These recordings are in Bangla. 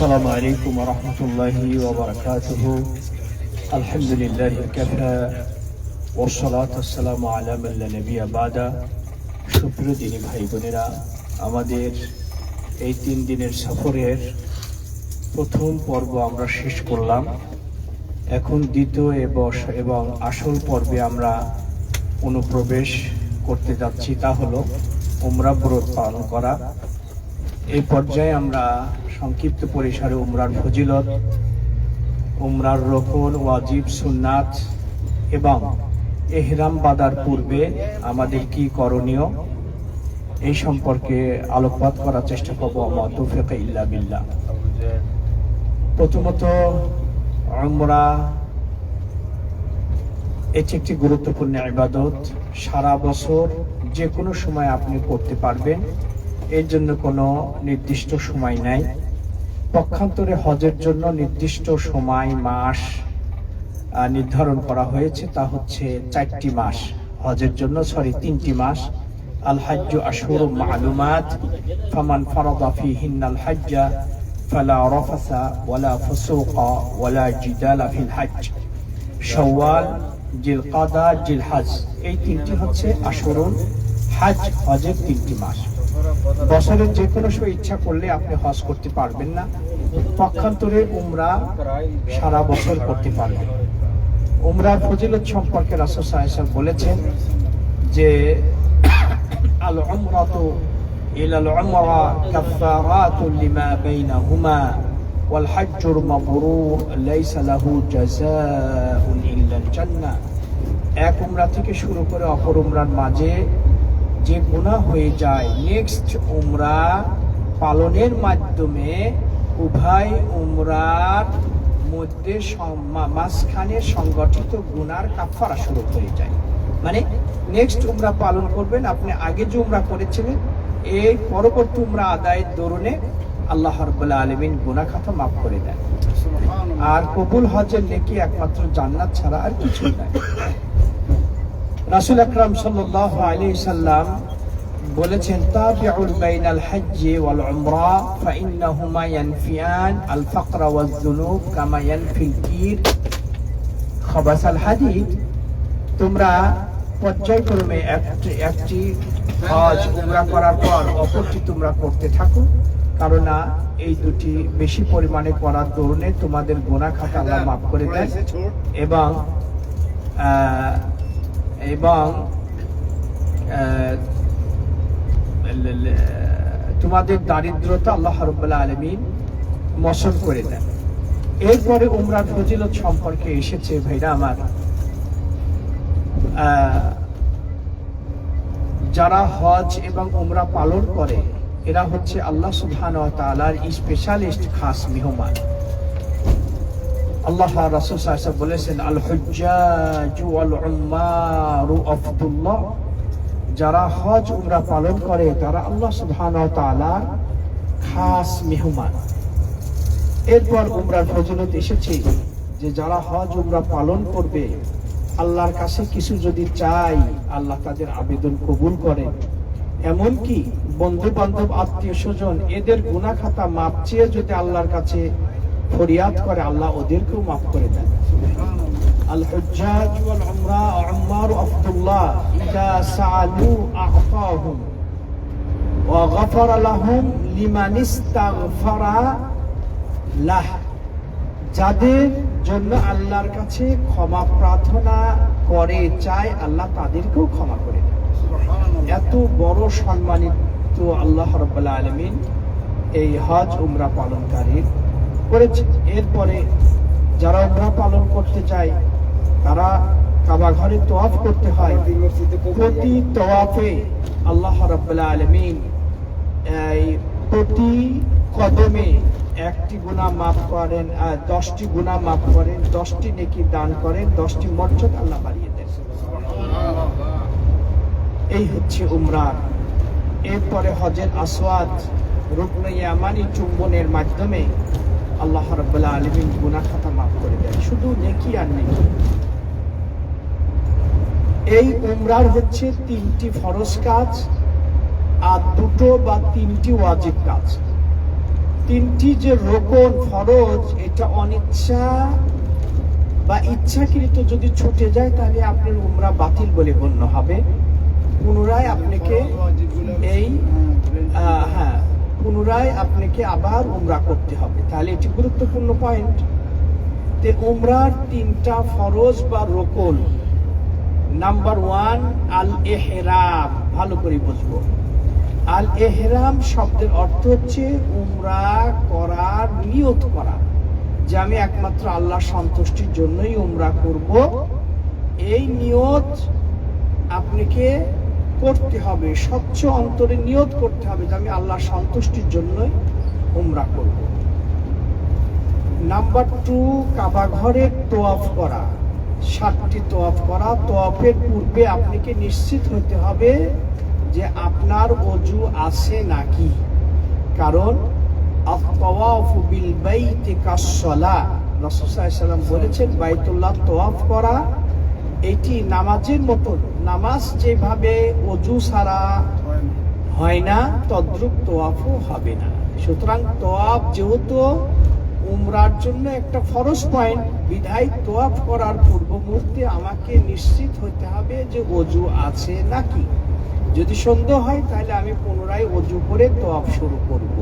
السلام عليكم ورحمة الله وبركاته. الحمد لله كفى والصلاة والسلام على من لا نبي بعد. সুপ্রিয় দিনী ভাই বোনেরা, আমাদের এই 3 দিনের সফরের প্রথম পর্ব আমরা শেষ করলাম। এখন দ্বিতীয় এবং আসল পর্বে আমরা অনুপ্রবেশ করতে যাচ্ছি, তা হলো উমরা ব্রত পালন করা। এই পর্যায়ে আমরা সংক্ষিপ্ত পরিসরে উমরার ফজিলত, উমরার রকন, ওয়াজিব, সুন্নাত এবং ইহরাম বাঁধার পূর্বে আমাদের কি করণীয় এই সম্পর্কে আলোকপাত করার চেষ্টা করব। আমা তৌফিক ইল্লা বিল্লাহ। প্রথমত, উমরা এটি একটি গুরুত্বপূর্ণ ইবাদত। সারা বছর যে কোনো সময় আপনি করতে পারবেন, এর জন্য কোনো নির্দিষ্ট সময় নাই। পক্ষান্তরে হজের জন্য নির্দিষ্ট সময়, মাস নির্ধারণ করা হয়েছে, তা হচ্ছে 4টি মাস। হজের জন্য 3টি মাস। আল হাজ্জু আশহুরুম মা'লুমাত ফামান ফারাদা ফীহিন্নাল হাজ্জা ফালা রাফাসা ওয়ালা ফুসুকা ওয়ালা জিদালা ফিল হজ্জ। শাওয়াল, জিলকাদা, জিলহজ, এই 3টি হচ্ছে আশহুরুল হজ, হজের 3টি মাস। বছরের যে কোনো সময় ইচ্ছা করলে আপনি হজ করতে পারবেন না। পক্ষান্তরে উমরা সারা বছর করতে পারবেন। উমরার ফজিলত সম্পর্কে রাসূল সাল্লাল্লাহু আলাইহি ওয়াসাল্লাম বলেছেন যে আল উমরাতু ইলাল উমরা কাফফারাতুন লিমা বাইনাহুমা ওয়াল হজ্জুল মাবরুর লাইসা লাহু জাযাউন ইল্লাল জান্নাহ। এক উমরা থেকে শুরু করে অপর উমরার মাঝে যে গুনাহ হয়ে যায়, নেক্সট উমরা পালনের মাধ্যমে উভয় উমরার মধ্যে মাঝখানে সংগঠিত গুনার কাফারা শুরু হয়ে যায়। মানে নেক্সট উমরা পালন করবেন, আপনি আগে যে উমরা করেছিলেন, এই পরবর্তী উমরা আদায়ের দরুনে আল্লাহ রাব্বুল আলামিন গুনাহ খাতা মাফ করে দেন। আর কবুল হজের নেকি একমাত্র জান্নাত ছাড়া আর কিছুই নাই। রাসূল আকরাম সাল্লাল্লাহু আলাইহি সাল্লাম বলেছেন, তাবিউল বাইনাল হজ্জি ওয়াল উমরা ফাইন্নাহুমা ইয়ানফিয়ান আল ফাকরা ওয়াজ যুনুব কামা ইয়ানফিল কির খাবাসাল হাদিদ। তোমরা পর্যায়ক্রমে একটি হজ উমরা করার পর অপরটি তোমরা করতে থাকো, কারণ এই দুটি বেশি পরিমাণে করার দরুনে তোমাদের গুনাহ খাতা আল্লাহ মাফ করে দেন এবং তোমাদের দারিদ্রতা আল্লাহ রাব্বুল আলামিন মোচন করে দেন। এরপরে উমরার ফজিলত সম্পর্কে এসেছে ভাইরা আমার, যারা হজ এবং উমরা পালন করে এরা হচ্ছে আল্লাহ সুবহানাহু ওয়া তাআলার স্পেশালিস্ট, খাস মেহমান। আল্লাহ রাসূল সাল্লাল্লাহু আলাইহি ওয়াসাল্লাম বলেছেন, আল হুজ্জাজু ওয়াল উম্মারু আফদুল্লাহ। যারা হজ উমরা পালন করে তারা আল্লাহ সুবহানাহু ওয়া তাআলার খাস মেহমান। এরপর উমরার ফজিলত এসেছে যে যারা হজ উমরা পালন করবে, আল্লাহর কাছে কিছু যদি চাই, আল্লাহ তাদের আবেদন কবুল করে। এমনকি বন্ধু বান্ধব, আত্মীয় স্বজন, এদের গুনাহ খাতা মাপ চেয়ে যদি আল্লাহর কাছে ফরিয়াদ করে, আল্লাহ ওদেরকেও মাফ করে দেন। আল হুজ্জাজ ওয়াল উমরা উম্মারু আফদুল্লাহ ইযা সাআলু আ'তাহুম ওয়া গাফারা লাহুম লিমান ইস্তাগফারা লাহ। যাদের জন্য আল্লাহর কাছে ক্ষমা প্রার্থনা করে চায়, আল্লাহ তাদেরকেও ক্ষমা করে দেন। এত বড় সম্মানিত আল্লাহ রাব্বুল আলামিন এই হজ উমরা পালনকারীর করেছে। এরপরে যারা উমরা পালন করতে চায় তারা কাবা ঘরে তওয়াফ করতে হয়। প্রতি তওয়াফে আল্লাহ রাব্বুল আলামিন প্রতি কদমে 1টি গুনাহ মাফ করেন, 10টি গুনাহ মাফ করেন, 10টি নেকি দান করেন, 10টি মর্যাদা আল্লাহ বাড়িয়ে দেন। এই হচ্ছে উমরা। এরপরে হজের আসওয়াদ, রুকনে ইয়ামানি চুম্বনের মাধ্যমে আল্লাহ রাব্বুল আলামিন গুনাহ খাতা মাফ করে দেন। শুধু নেকি আর নেকি। এই উমরার হচ্ছে 3টি ফরজ কাজ আর 2টো বা 3টি ওয়াজিব কাজ। তিনটি যে রোকন ফরজ, এটা অনিচ্ছা বা ইচ্ছাকৃত যদি ছুটে যায় তাহলে আপনার উমরা বাতিল বলে গণ্য হবে। পুনরায় আপনাকে পুনরায় আপনাকে আবার উমরা করতে হবে। তাহলে এটি গুরুত্বপূর্ণ পয়েন্ট। তে উমরার তিনটা ফরজ বা রোকন। নাম্বার 1 আল ইহরাম। ভালো করে বুঝবো, আল ইহরাম শব্দের অর্থ হচ্ছে উমরা করার নিয়ত করা, যে আমি একমাত্র আল্লাহ সন্তুষ্টির জন্যই উমরা করব। এই নিয়ত আপনাকে করতে হবে, স্বচ্ছ অন্তরে নিয়ত করতে হবে যে আমি আল্লাহ সন্তুষ্টির জন্যই উমরা করব। নাম্বার 2 কাবা ঘরের তোয়াফ করা, 7টি তোয়াফ করা। তোয়াফের পূর্বে আপনাকে নিশ্চিত হতে হবে যে আপনার ওযু আছে নাকি, কারণ আত-তাওয়াফু বিল বাইতি কাস-সালাহ। রাসূল সাল্লাল্লাহু আলাইহি ওয়াসাল্লাম বলেছেন বাইতুল্লাহ তোয়াফ করা এটি নামাজের মতো। নামাজ যেভাবে ওযু ছাড়া হয় না, তদ্রূপ তোয়াফও হবে না। সুতরাং তোয়াফ যেহেতু উমরার জন্য একটা ফরজ পয়েন্ট, বিধায় তোয়াফ করার পূর্ব মুহূর্তে আমাকে নিশ্চিত হতে হবে যে ওযু আছে নাকি। যদি সন্দেহ হয় তাহলে আমি পুনরায় ওযু করে তোয়াফ শুরু করব।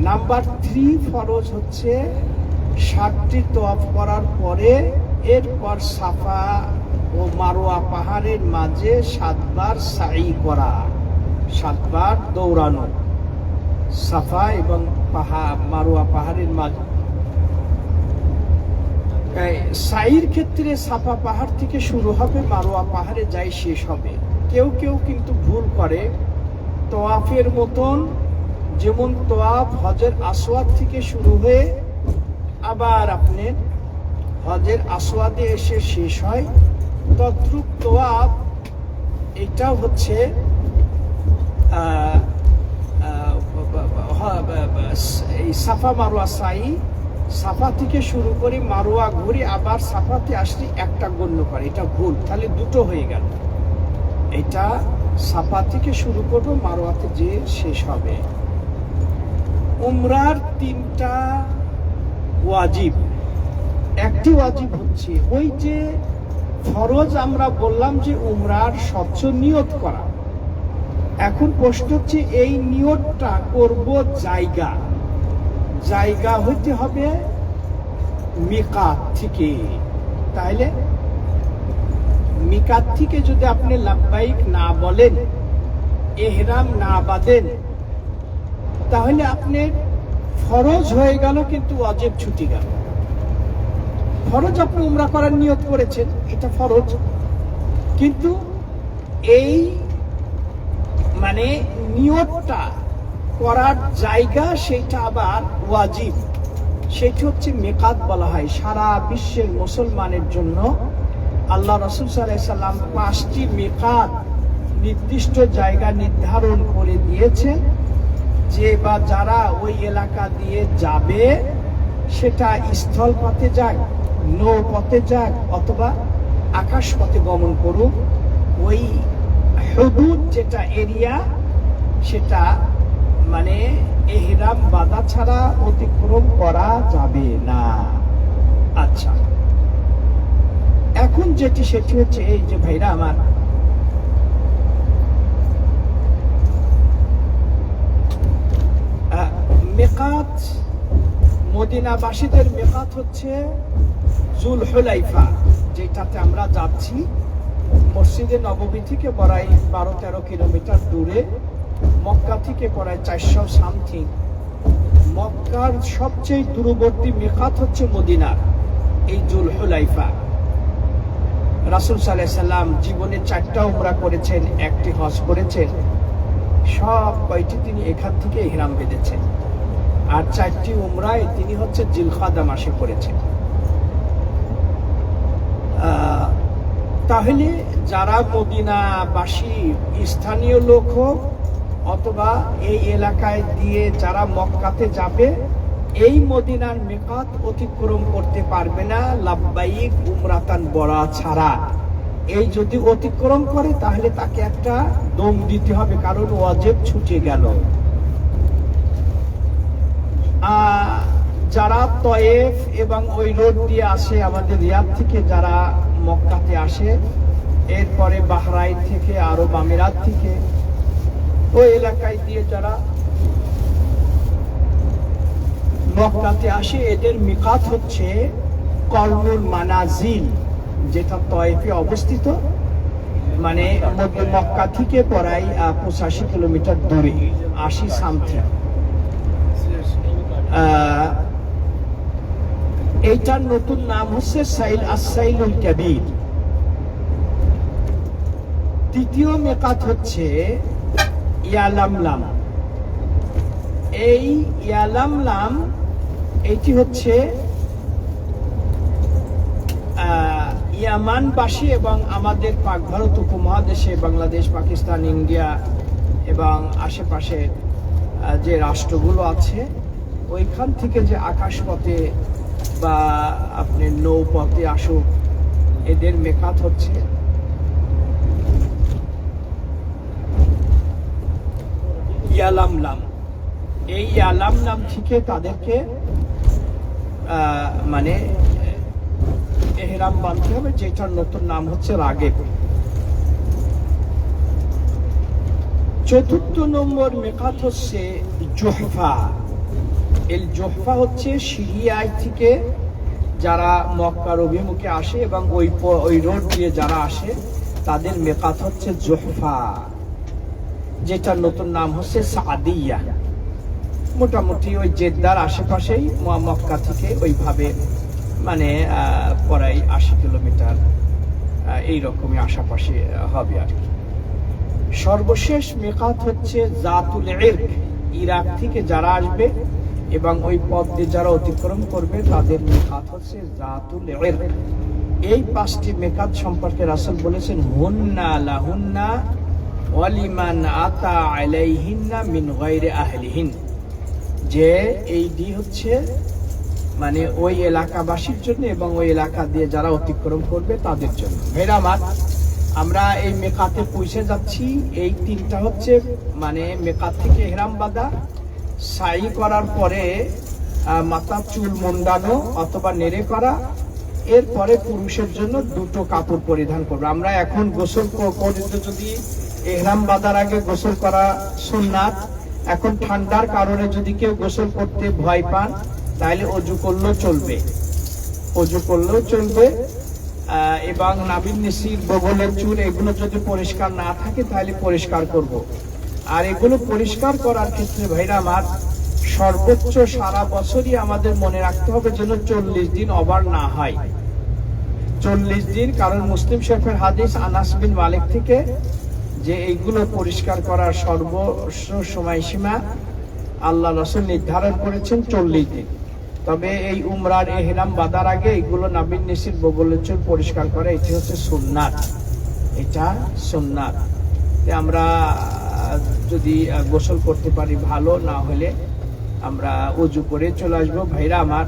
নাম্বার 3 ফরজ হচ্ছে 7টি তোয়াফ করার পরে এরপর সাফা ও মারওয়া পাহাড়ের মাঝে 7 বার সাই করা, 7 বার দৌড়ানো সাফা এবং মারওয়া পাহাড়ের মাঝে। সাইর ক্ষেত্রে সাফা পাহাড় থেকে শুরু হবে, মারওয়া পাহাড়ে যাই শেষ হবে। কেউ কেউ কিন্তু ভুল করে, তোয়াফের মতন, যেমন তোয়াফ হজের আসওয়াদ থেকে শুরু হয়ে আবার আপনি হজের আসওয়াদে এসে শেষ হয়, তদ্রূপ তোয়াফ এটা হচ্ছে এই সাফা মারওয়া সাই। সাফা থেকে শুরু করে মারওয়া ঘুরে আবার সাফাতে আসলে একটা গণ্য করে, এটা ভুল। তাহলে দুটো হয়ে গেল। এটা সাফা থেকে শুরু করবো, মারওয়াতে যে শেষ হবে। উমরার 3টা ওয়াজিব। একটি ওয়াজিব হচ্ছে ওই যে ফরজ আমরা বললাম যে উমরার স্বচ্ছ নিয়ত করা। এখন প্রশ্ন হচ্ছে এই নিয়তটা করব জায়গা হইতে হবে মিকাত থেকে। তাহলে মিকাত থেকে যদি আপনি লাব্বাইক না বলেন, ইহরাম না বাঁধেন, তাহলে আপনি ফরজ হয়ে গেল কিন্তু ওয়াজিব ছুটি গেল। ফরজ আপনি উমরা করার নিয়ত করেছেন, এটা ফরজ, কিন্তু এই মানে নিয়তটা করার জায়গা সেটা আবার ওয়াজিব। সেটা হচ্ছে মিকাত বলা হয়। সারা বিশ্বের মুসলমানের জন্য আল্লাহ রাসূল সাল্লাল্লাহু আলাইহি সাল্লাম 5টি মিকাত নির্দিষ্ট জায়গা নির্ধারণ করে দিয়েছেন, যে বা যারা ওই এলাকা দিয়ে যাবে, সেটা স্থল পথে যাক, নৌ পথে যাক অথবা আকাশ পথে গমন করুক, ওই হুদুদ যেটা এরিয়া সেটা মানে ইহরাম বাঁধা ছাড়া অতিক্রম করা যাবে না। আচ্ছা, এখন যেটি সেটি হচ্ছে এই যে ভাইরা আমার, মিকাত, মদিনাবাসীদের মিকাত হচ্ছে জুলহুলাইফা, যেটাতে আমরা যাচ্ছি। মসজিদে নববী থেকে প্রায় 12-13 কিলোমিটার দূরে, মক্কা থেকে প্রায় 400 সামথিং। মক্কার সবচেয়ে দূরবর্তী মিকাত হচ্ছে মদিনার এই জুলহুলাইফা। রাসূল সাল্লাল্লাহু আলাইহি সাল্লাম জীবনে 4টা উমরা করেছেন, 1টি হজ করেছেন। সব কয়টি তিনি এখান থেকে ইহরাম বেঁধেছেন, আর 4টি উমরায় তিনি হচ্ছে জিলকাদা মাসে করেছেন। তাহলে যারা মদিনাবাসী স্থানীয় লোক হোক অথবা এই এলাকায় দিয়ে যারা মক্কাতে যাবে, এই মদিনার মিকাত অতিক্রম করতে পারবে না লাব্বাইক উমরাতান বলা ছাড়া। এই যদি অতিক্রম করে তাহলে তাকে একটা দম দিতে হবে, কারণ ওয়াজিব ছুটে গেল। যারা তয়েফ এবং ওই রোড দিয়ে আসে, আমাদের রিয়াদ থেকে যারা মক্কাতে আসে, এরপরে বাহরাইন থেকে, আরব আমিরাত থেকে, ওই এলাকায় দিয়ে যারা মক্কাতে আসে, এদের মিকাত হচ্ছে কর্নুল মানাজিল, যেটা তয়েফে অবস্থিত, মানে মক্কা থেকে প্রায় 85 কিলোমিটার দূরে, 80 সামথিং। এইটার নতুন নাম হচ্ছে সাইলুল কাবীর। তৃতীয় মিকাত হচ্ছে ইয়ালামলাম। এই ইয়ালামলাম এইটি হচ্ছে ইয়ামানবাসী এবং আমাদের পাক ভারত উপমহাদেশে বাংলাদেশ, পাকিস্তান, ইন্ডিয়া এবং আশেপাশে যে রাষ্ট্রগুলো আছে, ওইখান থেকে যে আকাশপথে বা আপনি নৌপথে আসুক, এদের মেকাত হচ্ছে ইয়ালামলাম। এই ইয়ালামলাম থেকে তাদেরকে মানে এহরাম বাঁধতে হবে, যেটার নতুন নাম হচ্ছে রাগেব। চতুর্থ নম্বর মেকাত হচ্ছে জোহফা। এই জোহফা হচ্ছে সিরিয়ায় থেকে যারা মক্কার অভিমুখে আসে এবং ওই রোড দিয়ে যারা আসে, তাদের মেকাত হচ্ছে জোহফা, যেটার নতুন নাম হচ্ছে সাদিয়া। মোটামুটি ওই জেদ্দার আশেপাশেই, মক্কা থেকে ওইভাবে মানে প্রায় 80 কিলোমিটার এইরকমই আশেপাশে হবে আর কি। সর্বশেষ মেকাত হচ্ছে জাতুল ইরক। ইরাক থেকে যারা আসবে এবং ওই পথ দিয়ে যারা অতিক্রম করবে, তাদের মেকাত হচ্ছে জাতুল ইরক। এই 5টি মেকাত সম্পর্কে রাসূল বলেছেন, হুন্না লাহুন্না ওয়ালিমান আতা আলাইহিন্না মিন গায়রি আহলিহিন, যে এইটি হচ্ছে মানে ওই এলাকাবাসীর জন্য এবং ওই এলাকা দিয়ে যারা অতিক্রম করবে তাদের জন্য। ভাইরা আমার, আমরা এই মেকাতে পৌঁছে যাচ্ছি। এই 3টা হচ্ছে মানে মেকাত থেকে ইহরাম বাঁধা, সাই করার পরে মাথা চুল মুন্ডানো অথবা নেড়ে করা, এরপরে পুরুষের জন্য 2টো কাপড় পরিধান করবে। আমরা এখন গোসল করতে, যদি ইহরাম বাঁধার আগে গোসল করা সুন্নাত, এখন ঠান্ডার কারণে যদি কেউ গোসল করতে ভয় পান, তাহলে অজু করলেও চলবে, অজু করলেও চলবে। এবং নাভির নিচের বগলের চুল, এগুলো যদি পরিষ্কার না থাকে তাহলে পরিষ্কার করব। আর এগুলো পরিষ্কার করার ক্ষেত্রে ভাইরা আমার, সর্বোচ্চ সারা বছরই আমাদের মনে রাখতে হবে যেন 40 দিন ওভার না হয়। 40 দিন, কারণ মুসলিম শরীফের হাদিস আনাস বিন মালিক থেকে, যে এইগুলো পরিষ্কার করার সর্বোচ্চ সময়সীমা আল্লাহ রাসূল নির্ধারণ করেছেন 40 দিন। তবে এই উমরার ইহরাম বাঁধার আগে এইগুলো নাভির নিচের বগলের চুল পরিষ্কার করা, এটি হচ্ছে সুন্নাত, এটা সুন্নাত। আমরা যদি গোসল করতে পারি ভালো, না হলে আমরা উজু করে চলে আসবো। ভাইরা আমার,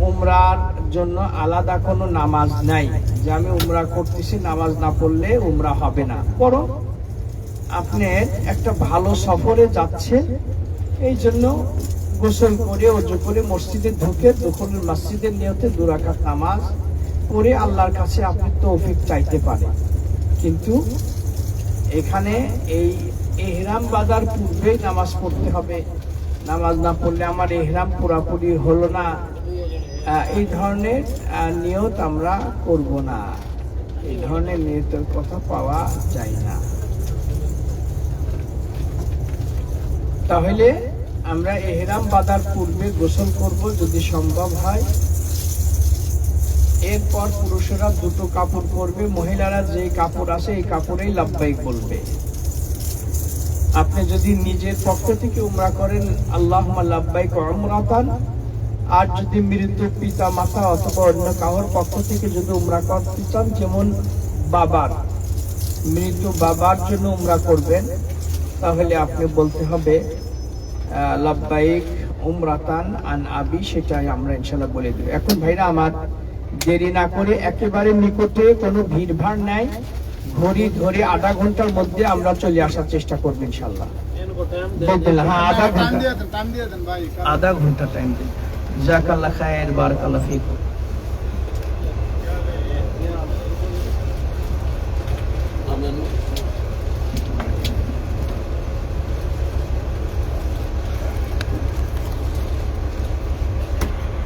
উমরার জন্য আলাদা কোনো নামাজ নাই, যে আমি উমরা করতেছি নামাজ না পড়লে উমরা হবে না। বরং আপনি একটা ভালো সফরে যাচ্ছেন, এই জন্য গোসল করে ওযু করে মসজিদে ঢুকে দুখুলুল মসজিদের নিয়তে 2 রাকাত নামাজ পড়ে আল্লাহর কাছে আপনি তৌফিক চাইতে পারেন। কিন্তু এখানে এই ইহরাম বাঁধার পূর্বেই নামাজ পড়তে হবে, নামাজ না পড়লে আমার ইহরাম পুরাপুরি হলো না, এই ধরনের নিয়ত আমরা করব না। এই ধরনের নিয়তের কথা পাওয়া যায় না। তাহলে আমরা ইহরাম বাঁধার পূর্বে গোসল করব যদি সম্ভব হয়। এরপর পুরুষেরা 2টো কাপড় পরবে, মহিলারা যে কাপড় আছে এই কাপড়েই লাব্বাইক বলবে। আপনি যদি নিজের পক্ষ থেকে উমরা করেন, আল্লাহুম্মা লাব্বাইক উমরাতান। আর যদি মৃত পিতা মাতা অথবা অন্য কারোর পক্ষ থেকে যদি উমরা করতে চান, যেমন বাবার, মৃত বাবার জন্য উমরা করবেন, তাহলে আপনি বলতে হবে লাব্বাইক উমরাতান আন আবি, সেটাই আমরা ইনশাআল্লাহ বলে দেব। এখন ভাইরা আমার, দেরি না করে একেবারে নিকটে, কোনো ভিড়ভাড় নাই, ঘড়ি ধরে আধা ঘন্টার মধ্যে আমরা চলে আসার চেষ্টা করব ইনশাআল্লাহ। দিন, হ্যাঁ আধা ঘন্টা, টাইম দিয়ে দেন ভাই। আধা ঘন্টা টাইম দিন। জাযাকাল্লাহ খায়ের, বারাকাল্লাহ ফিকুম।